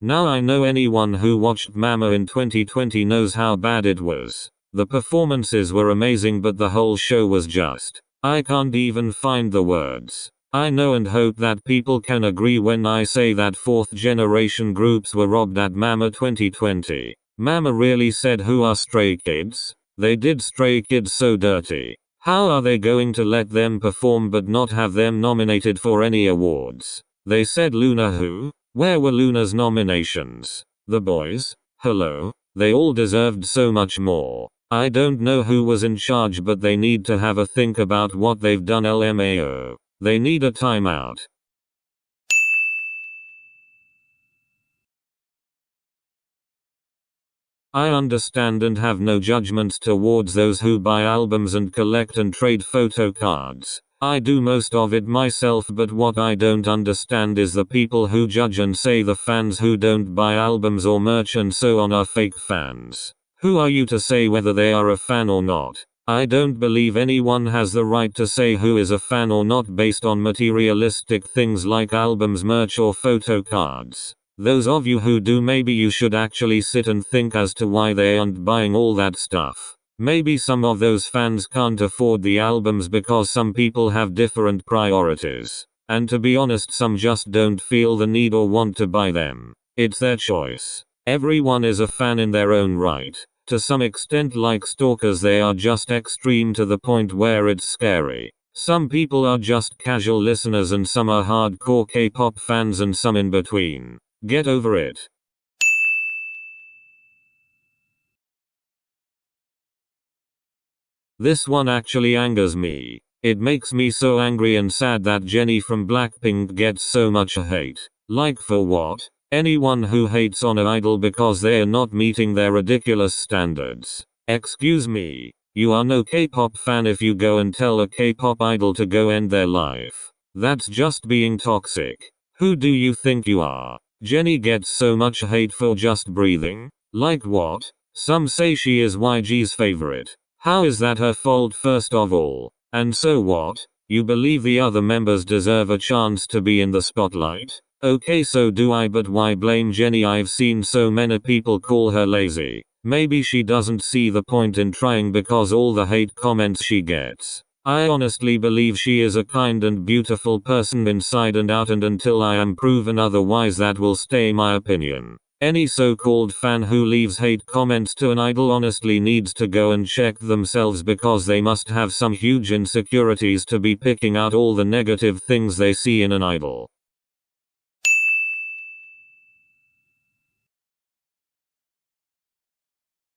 Now I know anyone who watched Mama in 2020 knows how bad it was. The performances were amazing but the whole show was just, I can't even find the words. I know and hope that people can agree when I say that fourth generation groups were robbed at Mama 2020. Mama really said who are Stray Kids? They did Stray Kids so dirty. How are they going to let them perform but not have them nominated for any awards? They said Luna who? Where were Luna's nominations? The boys? Hello? They all deserved so much more. I don't know who was in charge but they need to have a think about what they've done LMAO. They need a timeout. I understand and have no judgment towards those who buy albums and collect and trade photo cards. I do most of it myself, but what I don't understand is the people who judge and say the fans who don't buy albums or merch and so on are fake fans. Who are you to say whether they are a fan or not? I don't believe anyone has the right to say who is a fan or not based on materialistic things like albums, merch or photo cards. Those of you who do, maybe you should actually sit and think as to why they aren't buying all that stuff. Maybe some of those fans can't afford the albums because some people have different priorities. And to be honest, some just don't feel the need or want to buy them. It's their choice. Everyone is a fan in their own right. To some extent, like stalkers, they are just extreme to the point where it's scary. Some people are just casual listeners and some are hardcore K-pop fans and some in between. Get over it. This one actually angers me. It makes me so angry and sad that Jennie from Blackpink gets so much hate. Like for what? Anyone who hates on an idol because they are not meeting their ridiculous standards. Excuse me. You are no K-pop fan if you go and tell a K-pop idol to go end their life. That's just being toxic. Who do you think you are? Jennie gets so much hate for just breathing. Like what? Some say she is YG's favorite. How is that her fault first of all? And so what? You believe the other members deserve a chance to be in the spotlight? Okay, so do I, but why blame Jennie? I've seen so many people call her lazy. Maybe she doesn't see the point in trying because all the hate comments she gets. I honestly believe she is a kind and beautiful person inside and out, and until I am proven otherwise, that will stay my opinion. Any so-called fan who leaves hate comments to an idol honestly needs to go and check themselves, because they must have some huge insecurities to be picking out all the negative things they see in an idol.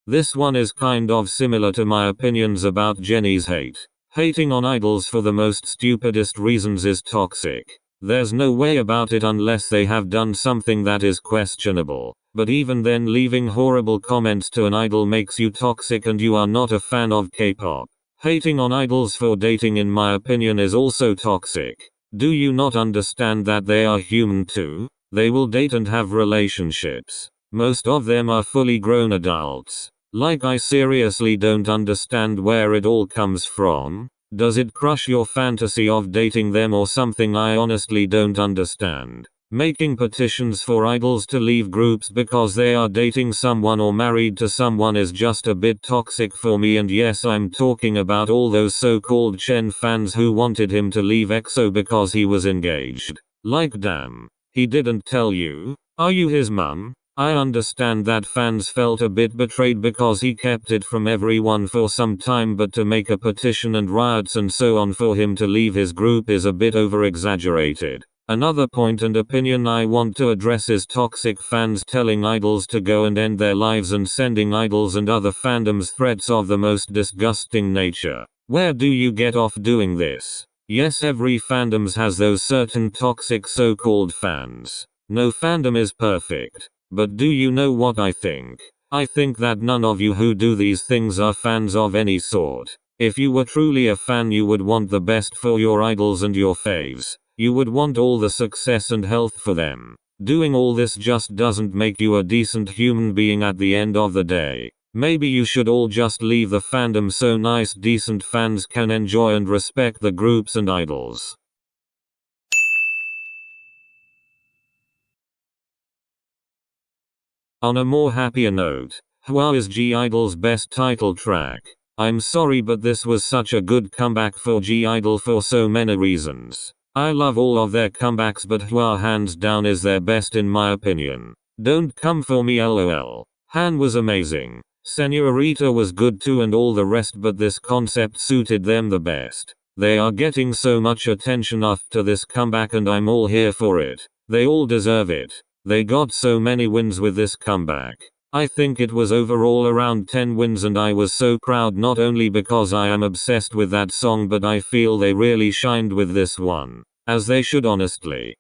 This one is kind of similar to my opinions about Jennie's hate. Hating on idols for the most stupidest reasons is toxic. There's no way about it unless they have done something that is questionable. But even then, leaving horrible comments to an idol makes you toxic and you are not a fan of K-pop. Hating on idols for dating, in my opinion, is also toxic. Do you not understand that they are human too? They will date and have relationships. Most of them are fully grown adults. Like, I seriously don't understand where it all comes from. Does it crush your fantasy of dating them or something? I honestly don't understand. Making petitions for idols to leave groups because they are dating someone or married to someone is just a bit toxic for me, and yes, I'm talking about all those so-called Chen fans who wanted him to leave EXO because he was engaged. Like, damn. He didn't tell you? Are you his mum? I understand that fans felt a bit betrayed because he kept it from everyone for some time, but to make a petition and riots and so on for him to leave his group is a bit over-exaggerated. Another point and opinion I want to address is toxic fans telling idols to go and end their lives and sending idols and other fandoms threats of the most disgusting nature. Where do you get off doing this? Yes, every fandoms has those certain toxic so-called fans. No fandom is perfect. But do you know what I think? I think that none of you who do these things are fans of any sort. If you were truly a fan, you would want the best for your idols and your faves. You would want all the success and health for them. Doing all this just doesn't make you a decent human being at the end of the day. Maybe you should all just leave the fandom so nice decent fans can enjoy and respect the groups and idols. On a more happier note, Hwa is G-Idol's best title track. I'm sorry but this was such a good comeback for G-Idol for so many reasons. I love all of their comebacks but Hwa hands down is their best in my opinion. Don't come for me lol. Han was amazing. Senorita was good too and all the rest but this concept suited them the best. They are getting so much attention after this comeback and I'm all here for it. They all deserve it. They got so many wins with this comeback. I think it was overall around 10 wins and I was so proud not only because I am obsessed with that song but I feel they really shined with this one. As they should honestly.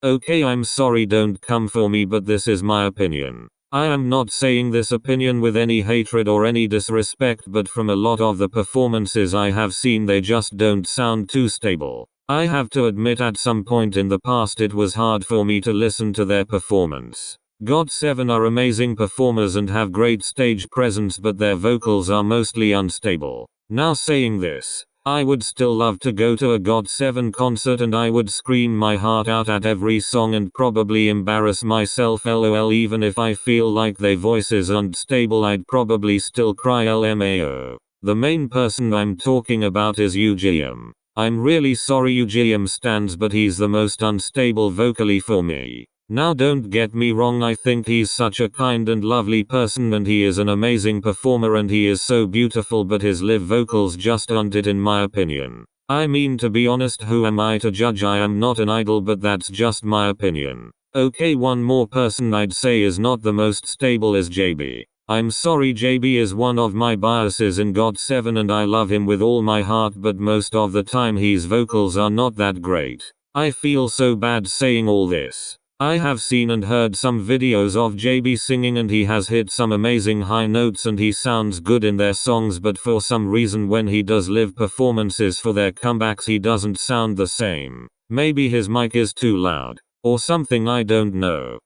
Okay, I'm sorry, don't come for me but this is my opinion. I am not saying this opinion with any hatred or any disrespect but from a lot of the performances I have seen they just don't sound too stable. I have to admit at some point in the past it was hard for me to listen to their performance. GOT7 are amazing performers and have great stage presence but their vocals are mostly unstable. Now saying this, I would still love to go to a GOT7 concert and I would scream my heart out at every song and probably embarrass myself lol even if I feel like their voice is unstable I'd probably still cry lmao. The main person I'm talking about is UGM. I'm really sorry UGM stands but he's the most unstable vocally for me. Now don't get me wrong, I think he's such a kind and lovely person and he is an amazing performer and he is so beautiful but his live vocals just aren't it in my opinion. I mean to be honest who am I to judge, I am not an idol but that's just my opinion. Okay, one more person I'd say is not the most stable is JB. I'm sorry, JB is one of my biases in GOT7 and I love him with all my heart but most of the time his vocals are not that great. I feel so bad saying all this. I have seen and heard some videos of JB singing and he has hit some amazing high notes and he sounds good in their songs but for some reason when he does live performances for their comebacks he doesn't sound the same. Maybe his mic is too loud. Or something, I don't know.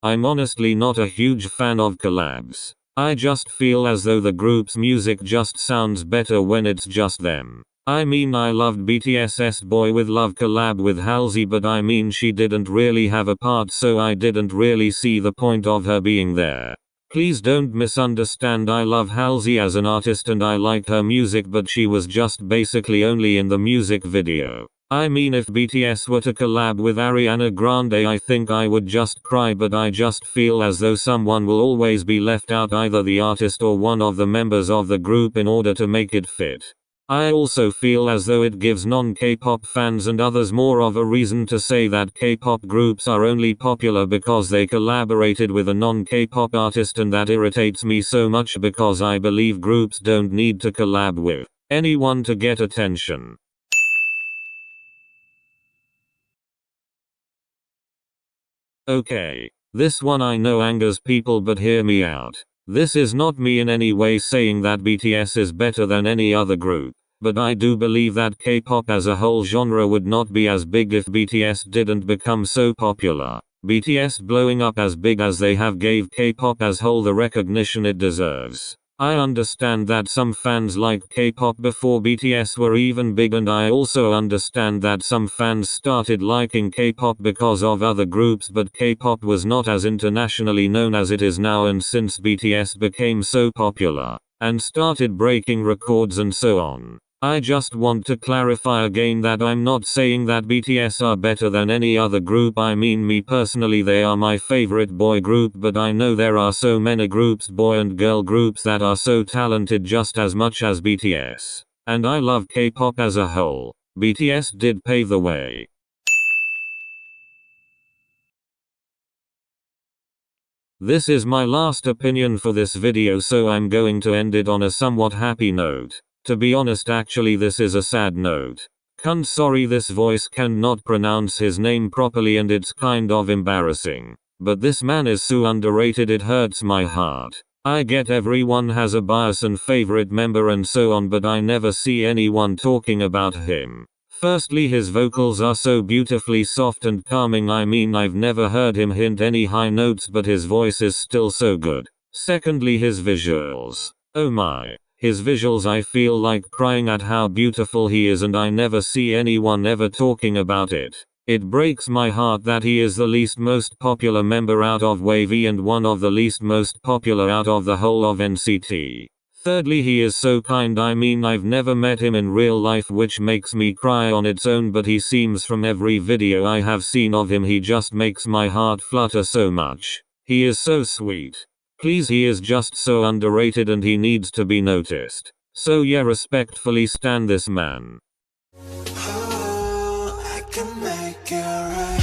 I'm honestly not a huge fan of collabs. I just feel as though the group's music just sounds better when it's just them. I mean I loved BTS's Boy With Love collab with Halsey but I mean she didn't really have a part so I didn't really see the point of her being there. Please don't misunderstand, I love Halsey as an artist and I like her music but she was just basically only in the music video. I mean if BTS were to collab with Ariana Grande I think I would just cry but I just feel as though someone will always be left out, either the artist or one of the members of the group in order to make it fit. I also feel as though it gives non-K-pop fans and others more of a reason to say that K-pop groups are only popular because they collaborated with a non-K-pop artist and that irritates me so much because I believe groups don't need to collab with anyone to get attention. Okay, this one I know angers people but hear me out. This is not me in any way saying that BTS is better than any other group, but I do believe that K-pop as a whole genre would not be as big if BTS didn't become so popular. BTS blowing up as big as they have gave K-pop as whole the recognition it deserves. I understand that some fans liked K-pop before BTS were even big and I also understand that some fans started liking K-pop because of other groups but K-pop was not as internationally known as it is now and since BTS became so popular and started breaking records and so on. I just want to clarify again that I'm not saying that BTS are better than any other group. I mean me personally they are my favorite boy group but I know there are so many groups, boy and girl groups, that are so talented just as much as BTS. And I love K-pop as a whole. BTS did pave the way. This is my last opinion for this video so I'm going to end it on a somewhat happy note. To be honest actually this is a sad note. Sorry this voice cannot pronounce his name properly and it's kind of embarrassing. But this man is so underrated it hurts my heart. I get everyone has a bias and favorite member and so on but I never see anyone talking about him. Firstly his vocals are so beautifully soft and calming, I mean I've never heard him hint any high notes but his voice is still so good. Secondly his visuals. Oh my. His visuals, I feel like crying at how beautiful he is, and I never see anyone ever talking about it. It breaks my heart that he is the least most popular member out of Wavy and one of the least most popular out of the whole of NCT. Thirdly, he is so kind. I mean, I've never met him in real life, which makes me cry on its own, but he seems, from every video I have seen of him, he just makes my heart flutter so much. He is so sweet. Please, he is just so underrated and he needs to be noticed. So yeah, respectfully stan this man. Oh, I can make it right.